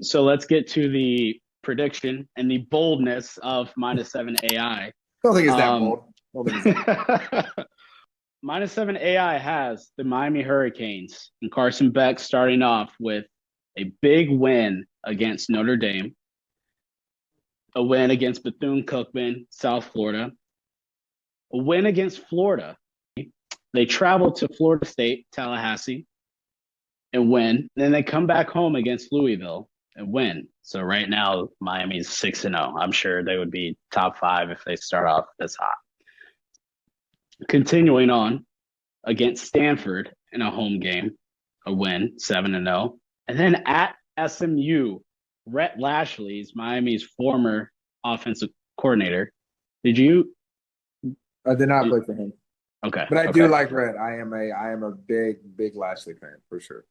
So let's get to the prediction and the boldness of -7 AI. Don't think it's that Um, bold. Don't think it's that bold. -7 AI has the Miami Hurricanes and Carson Beck starting off with a big win against Notre Dame, a win against Bethune-Cookman, South Florida, a win against Florida. They travel to Florida State, Tallahassee, and win. Then they come back home against Louisville and win. So right now, Miami's 6-0. I'm sure they would be top five if they start off this hot. Continuing on against Stanford in a home game, a win, 7-0. And then at SMU, Rhett Lashley's Miami's former offensive coordinator. Did you? I did not play for him, Okay. but I do Okay. like Red. I am a big Lashley fan for sure.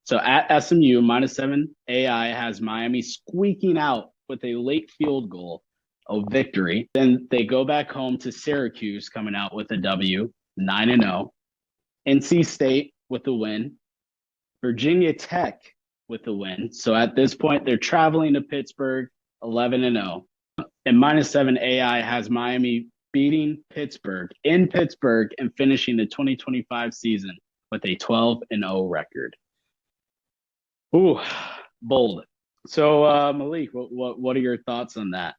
So at SMU, -7 AI has Miami squeaking out with a late field goal, a victory. Then they go back home to Syracuse, coming out with a W, 9-0. NC State with a win. Virginia Tech with a win. So at this point, they're traveling to Pittsburgh, 11-0. And -7 AI has Miami beating Pittsburgh in Pittsburgh and finishing the 2025 season with a 12-0 record. Ooh, bold. So, Malik, what are your thoughts on that?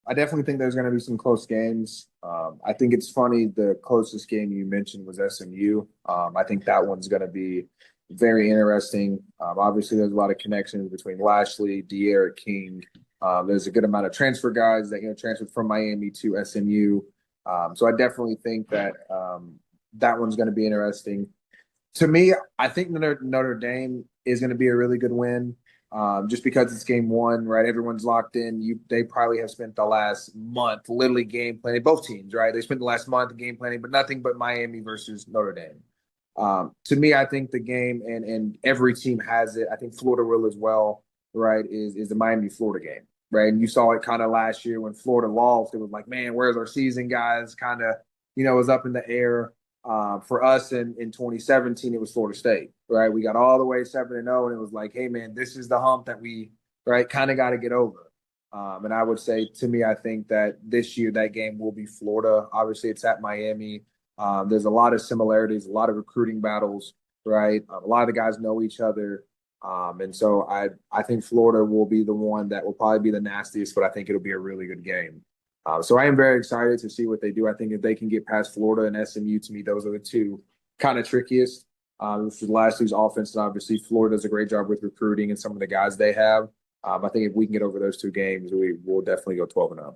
I definitely think there's going to be some close games. I think it's funny. The closest game you mentioned was SMU. I think that one's going to be very interesting. Obviously, there's a lot of connections between Lashley, De'Aaron King. There's a good amount of transfer guys that transferred from Miami to SMU. So I definitely think that that one's going to be interesting. To me, I think Notre Dame is going to be a really good win, just because it's game one, right? Everyone's locked in. They probably have spent the last month literally game planning. Both teams, right? They spent the last month game planning, but nothing but Miami versus Notre Dame. To me, I think the game and every team has it. I think Florida will as well, right? Is the Miami Florida game, right? And you saw it kind of last year when Florida lost. It was like, man, where's our season, guys? Kind of, was up in the air. For us in 2017, it was Florida State, right? We got all the way 7-0, and it was like, hey, man, this is the hump that we, right, kind of got to get over. And I would say, to me, I think that this year that game will be Florida. Obviously, it's at Miami. There's a lot of similarities, a lot of recruiting battles, right? A lot of the guys know each other. And so I think Florida will be the one that will probably be the nastiest, but I think it'll be a really good game. So I am very excited to see what they do. I think if they can get past Florida and SMU, to me, those are the two kind of trickiest. This is last year's offense, and obviously Florida does a great job with recruiting and some of the guys they have. I think if we can get over those two games, we will definitely go 12-0.